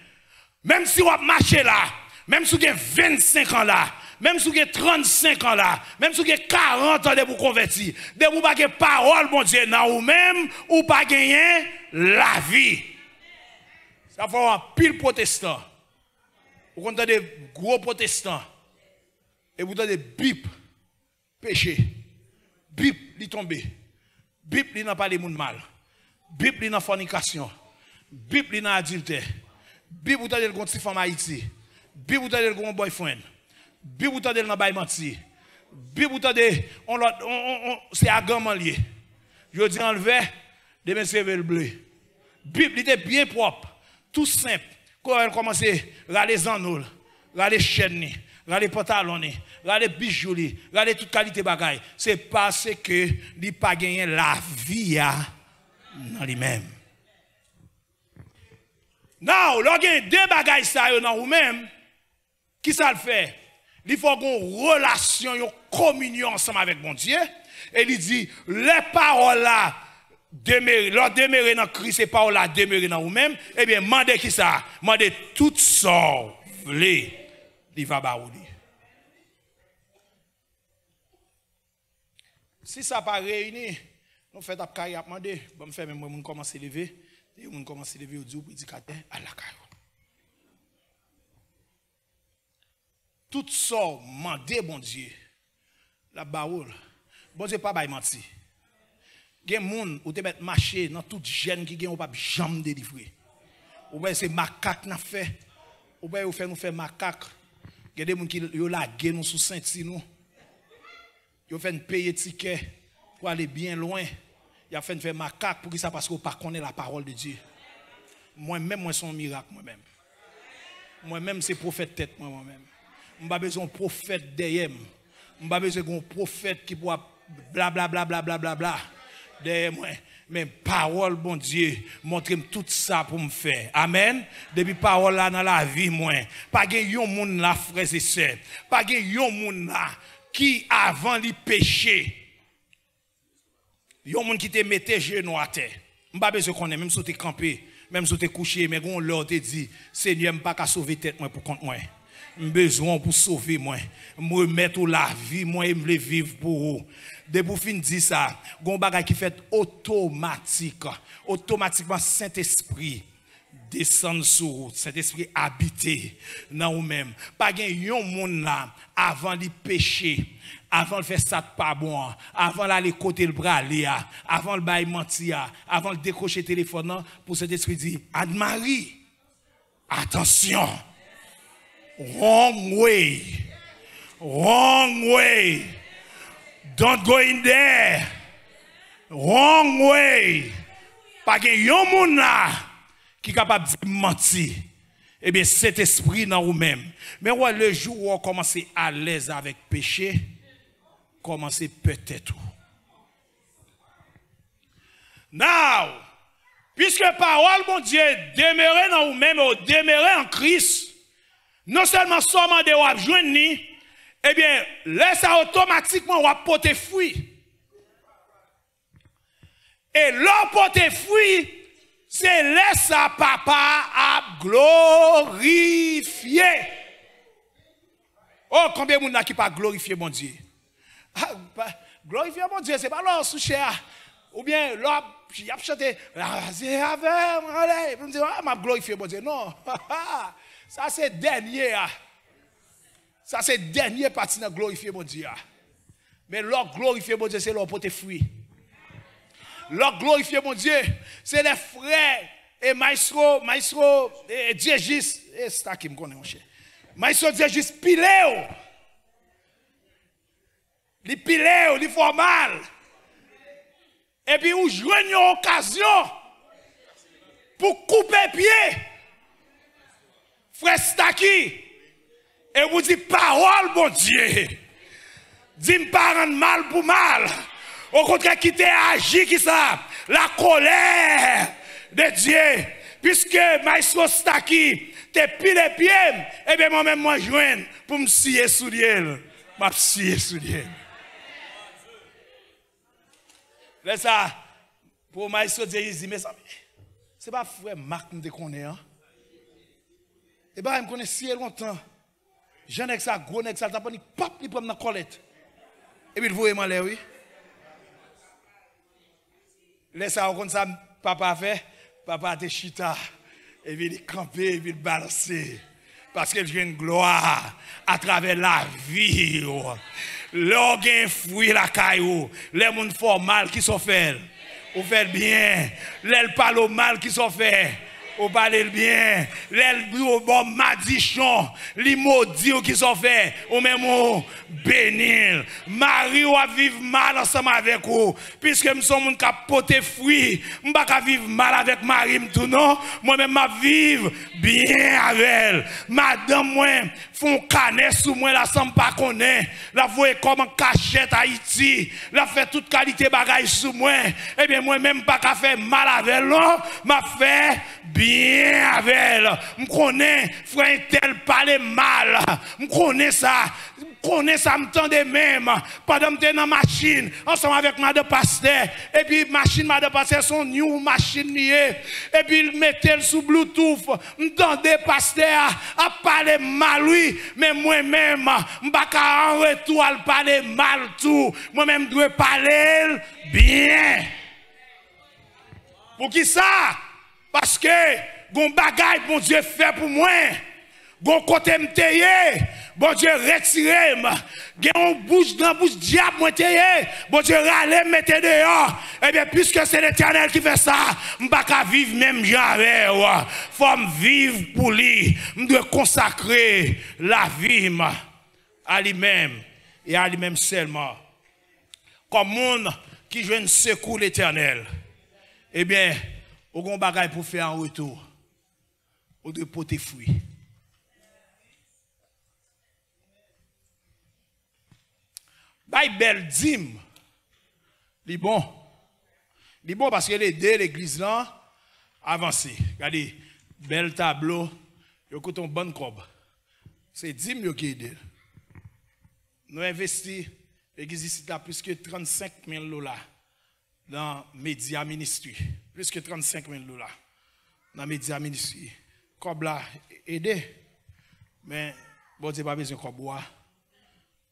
Même si vous marchez là, même si vous avez 25 ans là, même si vous avez 35 ans là, même si vous avez 40 ans de vous convertir, de vous parler parole, mon Dieu, dans vous-même, ou pas gagner la vie. Ça fait un pile protestant. Vous entendez des gros protestants. Et vous entendez des bip, péché. Bip, li tombe. Bip, li n'a pas de monde mal. Bip, li n'a fornication. Bip, li n'a adultère. Bip, vous entendez le petit femme Haïti. Bip, vous entendez le grand boyfriend. Bip, vous entendez le bail menti. Bip, vous entendez, c'est à gamin lié. Je dis enlever, demain c'est le bleu. Bip, il était bien propre. Tout simple. Quand elle commençait à regarder les anneaux, regarder les chaînes, regarder les pantalons, regarder les bijoux, regarder toute qualité de bagaille. C'est parce que il n'a pas gagné la vie dans lui-même. Non, il y a deux bagailles dans vous-même. Qui ça le fait? Il faut une relation, une communion ensemble avec mon Dieu. Et il dit, les paroles là, leur demeurer dans Christ, ces paroles là demeurer dans vous-même, eh bien, mandez qui ça? Mandez toutes sortes, il va barouler. Si ça pas réuni, nous faisons un carrière, demandez, bon, faire même moi, commence à lever, et on commence à lever au Dieu, prédicateur, à la carrière. Toutes sortes, mandez, bon Dieu, la baroule, bon Dieu, pas menti. Il y a des gens qui te mettent marcher dans toute jeune qui ne pas jamais délivrer. Ou bien c'est macaque qui fait. Ou bien nous fait macaque. Il y a des gens qui ont lagué nous sous senti nous. Ils ont fait payer ticket pour aller bien loin. Ils ont fait macaque pour ça parce qu'on ne connaît pas la parole de Dieu. Moi-même, moi, c'est un miracle moi-même. Moi-même, c'est prophète tête moi-même. Je n'ai pas besoin d'un prophète derrière. Je n'ai pas besoin d'un prophète qui pourra blablabla. Derrière moi, mais parole, bon Dieu, montre-moi tout ça pour me faire. Amen. Depuis parole là dans la vie, moi, pas qu'il y ait un monde là, frères et sœurs, pas qu'il y ait un monde là qui avant les péchés, il y a un monde qui te mettait genoux à terre. Je n'ai pas besoin qu'on ait, même si tu es campé, même si tu es couché, mais on leur te dit, Seigneur, je ne peux pas sauver tête moi pour compte moi. J'ai besoin pour sauver moi. Je remettre la vie, moi, et me vivre pour vous. De pour fin dire ça, gon bagay qui fait automatiquement Saint-Esprit descendre sur vous, Saint-Esprit habiter dans vous-même. Pas gen yon moun là avant de pécher, avant de faire ça pas bon, avant d'aller côté le bras avant le bail mentir, avant de décrocher le téléphone pour Saint-Esprit dire Anne-Marie, attention. Wrong way. Wrong way. Don't go in there. Wrong way. Pas gen yon moun là qui est capable de mentir. Eh bien, cet esprit dans vous-même. Mais ouais, le jour où on commence à l'aise avec péché, commencez peut-être. Now, puisque parole, mon Dieu, demeurer dans vous-même, demeurer en Christ, non seulement seulement de vous joindre, eh bien, laisse automatiquement vous porter fruit. Et l'on porter fruit, c'est laisse papa à glorifier. Oh, combien de monde qui pas glorifier mon Dieu? Glorifier mon Dieu, c'est pas là sous cher. Ou bien là, il a chanté, c'est avec, me dire, m'a glorifier mon Dieu. Non, ça c'est dernier. Ça c'est dernier partie de glorifier mon Dieu. Mais là, glorifier mon Dieu, c'est là pour tes fruits. Là, glorifier mon Dieu, c'est les frères et maestro, et Diégis, et c'est ça qui me connaît, mon cher. Maestro Diégis, piléo. Les piléo, les formal. Et puis, vous jouez une occasion pour couper pied. Frère Staki, et vous dites parole, mon Dieu. Dis-moi pas rendre mal pour mal. Au contraire, qui t'a agi, qui ça? La colère de Dieu. Puisque Maestro Staki, t'es pile pied, et bien moi-même, moi, je viens pour me scier sous Dieu. Je scier sous Dieu. Là, ça, pour Maestro Dieu, il dit, mais ça, c'est pas frère Marc nous connaît, hein? Et bien, il me connaît si longtemps. J'en ai que ça, gros, que ça, t'as pas dit, pop, il prend dans la colette. Et puis, il voit mal, oui. Laisse ça, comme ça, papa fait, papa te chita, et puis il camper, et puis il balancer. Parce qu'il y a une gloire à travers la vie. L'orgue fruit la caillou, les gens font mal qui sont faits. Ou fait bien, les parlent mal qui sont faits. Ou parlez bien, les bon madichon, les maudits qui sont faits, ou même bénir. Marie ou à vivre mal ensemble avec vous, puisque nous sommes qui porter fruit, nous ne pouvons pas vivre mal avec Marie tout non, moi-même je vivre bien avec elle. Madame moi font canet sous moi la semble pas connaît, la voyez comme en cachette Haïti, la fait toute qualité bagaille sous moi, et bien moi-même pas qu'à faire mal avec elle, m'a fait bien avec elle. Je connais, frère tel parler mal. Je connais ça. Me tendait même. Pendant que je dans la machine, ensemble avec Madame Pasteur. Et puis, machine Madame Pasteur, son new machine liée. Et puis, il mettait sous Bluetooth. Je tendais Pasteur à parler mal, oui. Mais moi-même, je ne peux pas en retour à parler mal tout. Moi-même, je dois parler bien. Pour qui ça? Parce que, gon bagay, bon Dieu fait pour moi. Gon côté m'teye, bon Dieu retire moi. Gon bouche dans bouche diable moi teye, bon Dieu râler mette dehors. Eh bien puisque c'est l'Éternel qui fait ça, m'pas ka vivre même jamais. Faut me vivre pour lui. M'doit consacrer la vie à lui-même et à lui-même seulement. Comme monde qui joue un secours l'Éternel. Eh bien, au gon bagay pour faire un retour. Ou de porter fruit. Bay bel dim. Li bon. Li bon parce que les deux l'église là avancé. Regardez, bel tableau, yo coûte un bon cob. C'est dim yo qui aide. Nous investi l'église ici là plus que 35 000 $ dans Média Ministry. Plus que 35 000 $ dans Média Ministry. Cob là aidé. Mais bon Dieu pas besoin de bois.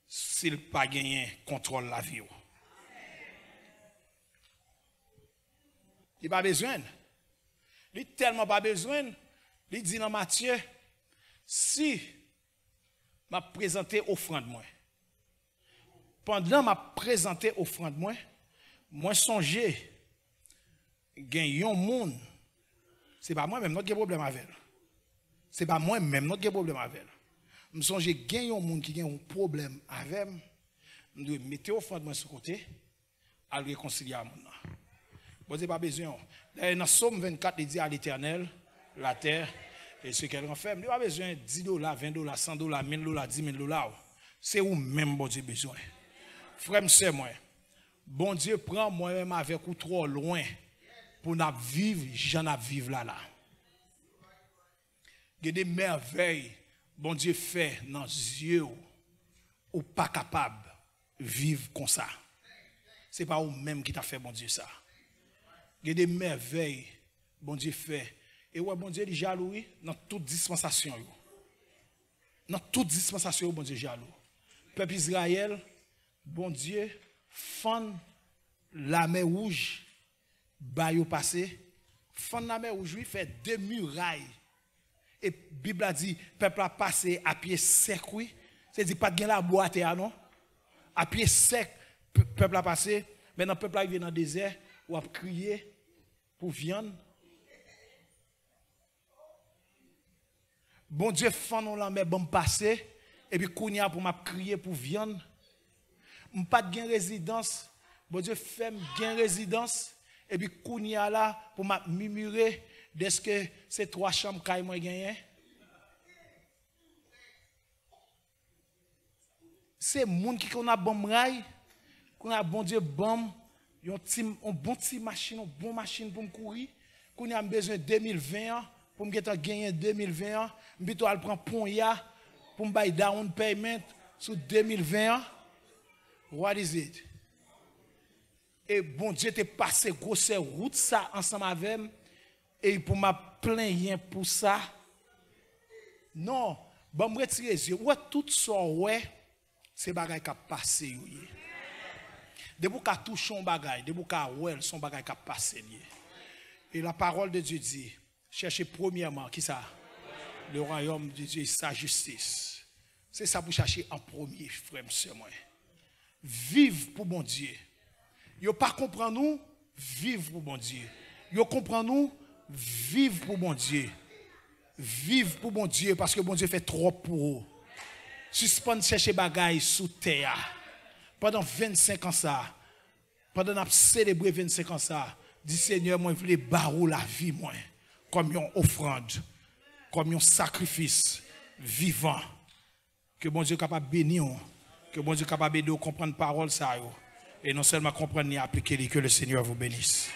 S'il pas gagné contrôle la vie. Il pas besoin. Il tellement pas besoin Il dit dans Matthieu, si m'a présenté offrande moi. Pendant m'a présenté offrande moi songer gagne un monde. C'est pas moi même notre problème avec elle. C'est pas moi même notre problème avec elle. Me songer gagne un monde qui gagne un problème avec me doit mettre offrande moi sur côté à réconcilier à monde. Bon c'est pas besoin. Dans Somme 24 il dit à l'Éternel la terre et ce qu'elle renferme, il n'y a pas besoin de $10, $20, $100, $1000, $10,000. C'est où même bon Dieu besoin. Frère, c'est moi. Bon Dieu prend moi-même avec ou trop loin pour nous vivre, j'en ai vivre là. Il y a des merveilles, bon Dieu fait dans les yeux ou pas capable de vivre comme ça. Ce n'est pas vous même qui t'a fait bon Dieu ça. Il y a des merveilles, bon Dieu fait. Et ouais, bon Dieu est jaloux dans toute dispensation. Dans toute dispensation, bon Dieu est jaloux. Peuple Israël, bon Dieu, fend la mer rouge, bail au passé, fend la mer rouge, fait 2 murailles. Et la Bible a dit, peuple a passé à pied sec, oui. C'est-à-dire, pas de la boîte, non? À pied sec, peuple a passé. Maintenant, peuple arrive dans le désert, ou a crié pour viande. Bon Dieu, fend la mer, bon passé. Et puis, kounya pour m'a crier pour viande. Pas de résidence. Bon Dieu, fait gain résidence. Et puis, kounya là, pour m'a murmurer, est-ce que c'est 3 chambres qu'il m'a gagné? C'est moun qui qu'on a bon rail, qu'on a bon Dieu bon, un bon petit machine, une bonne machine pour me courir, qu'on a besoin de 2020 pour me gagner 2020, je vais prendre Ponya pour me buy down payment sur 2020. What is it? Et bon Dieu t'es passé grosse route ça ensemble avec moi et pour m'a plaindre pour ça. Non, bon me retirer les yeux. Ouais tout ça ouais, c'est bagay qui a passé. De vous qu'a touché un bagay, de vous qu'a ouais son bagay qui a passé. Et la parole de Dieu dit, cherchez premièrement qui ça? Le royaume de Dieu et sa justice. C'est ça pour chercher en premier, frère, monsieur, moi. Vive pour bon Dieu. Yo pas comprendre nous, vivre pour bon Dieu. Yo comprend nous, vivre pour bon Dieu. Vivre pour bon Dieu parce que bon Dieu fait trop pour vous. Suspendre chercher bagaille sous terre. Pendant 25 ans ça. Pendant qu'on a célébré 25 ans ça, dit Seigneur, moi je voulais barrer la vie moi comme une offrande, comme un sacrifice vivant. Que bon Dieu est capable de bénir, que bon Dieu est capable de comprendre la parole ça et non seulement comprendre et appliquer, que le Seigneur vous bénisse.